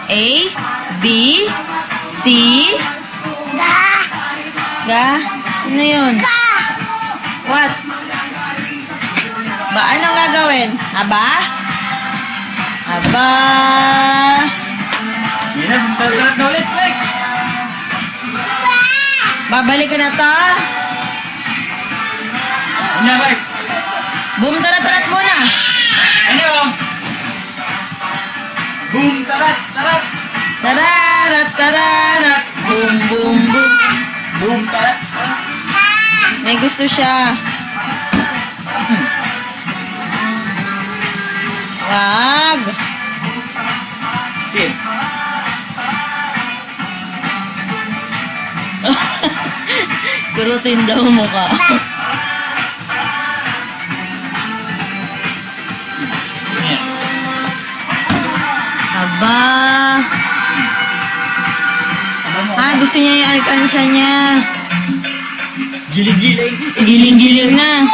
A, B, C, Ga. Ano yun? What? Ba, anong gagawin? Aba? Aba. Yan na, magtalat na ulit, like. Babalik ka na to? Yan na, like. Boom, tarat-tarat muna. Ano? Boom, tarat, tarat. Tararat, tararat. Boom, boom, boom. Boom, tarat. May gusto siya. Wag. Sige. Kurutin daw mukha. Yan. Aba. Ano mo? Ah, gusto niya yung alkansya niya. Giling-giling. Giling-giling na.